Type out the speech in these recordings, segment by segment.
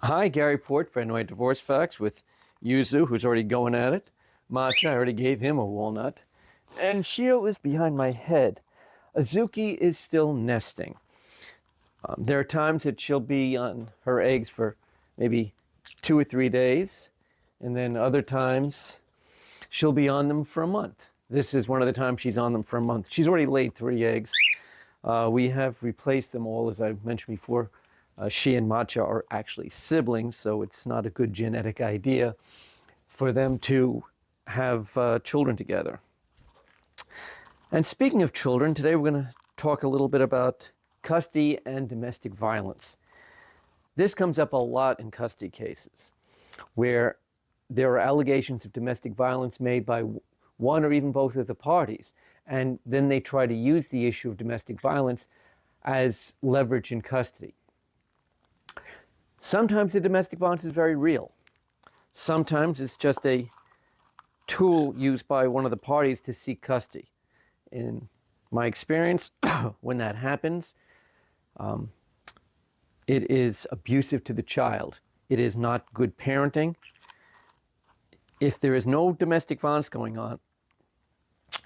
Hi, Gary Port for NYDivorceFacts with Yuzu, who's already going at it. Macha, I already gave him a walnut. And Shio is behind my head. Azuki is still nesting. There are times that she'll be on her eggs for maybe 2 or 3 days, and then other times she'll be on them for a month. This is one of the times she's on them for a month. She's already laid 3 eggs. We have replaced them all, as I mentioned before. She and Macha are actually siblings, so it's not a good genetic idea for them to have children together. And speaking of children, today we're going to talk a little bit about custody and domestic violence. This comes up a lot in custody cases, where there are allegations of domestic violence made by one or even both of the parties, and then they try to use the issue of domestic violence as leverage in custody. Sometimes the domestic violence is very real. Sometimes it's just a tool used by one of the parties to seek custody. In my experience, when that happens, it is abusive to the child. It is not good parenting. If there is no domestic violence going on,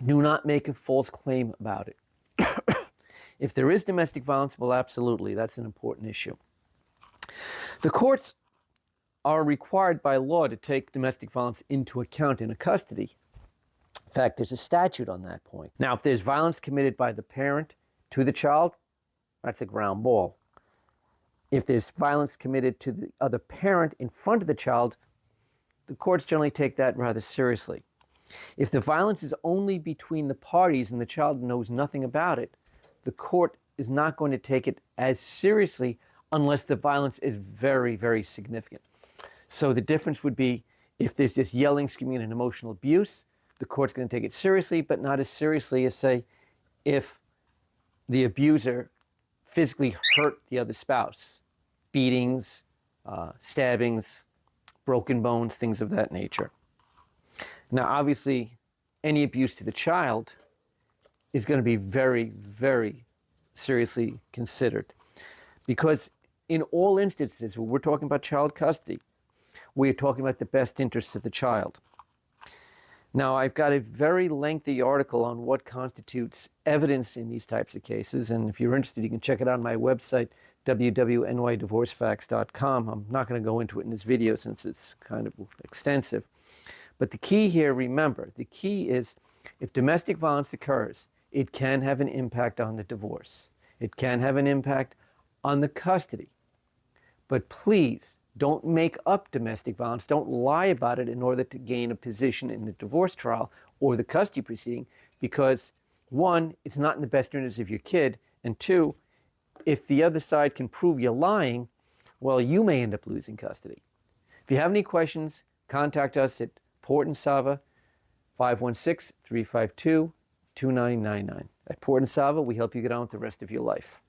do not make a false claim about it. If there is domestic violence, well, absolutely, that's an important issue. The courts are required by law to take domestic violence into account in a custody. In fact, there's a statute on that point. Now, if there's violence committed by the parent to the child, that's a ground ball. If there's violence committed to the other parent in front of the child, the courts generally take that rather seriously. If the violence is only between the parties and the child knows nothing about it, the court is not going to take it as seriously unless the violence is very, very significant. So the difference would be if there's just yelling, screaming, and emotional abuse, the court's going to take it seriously, but not as seriously as, say, if the abuser physically hurt the other spouse. Beatings, stabbings, broken bones, things of that nature. Now, obviously, any abuse to the child is going to be very, very seriously considered. Because in all instances, when we're talking about child custody, we're talking about the best interests of the child. Now, I've got a very lengthy article on what constitutes evidence in these types of cases, and if you're interested, you can check it out on my website, www.NYDivorceFacts.com. I'm not going to go into it in this video since it's kind of extensive. But the key here, remember, the key is if domestic violence occurs, it can have an impact on the divorce. It can have an impact on the custody. But please, don't make up domestic violence. Don't lie about it in order to gain a position in the divorce trial or the custody proceeding, because one, it's not in the best interest of your kid, and two, if the other side can prove you're lying, well, you may end up losing custody. If you have any questions, contact us at Port and Sava, 516-352-2999. At Port and Sava, we help you get on with the rest of your life.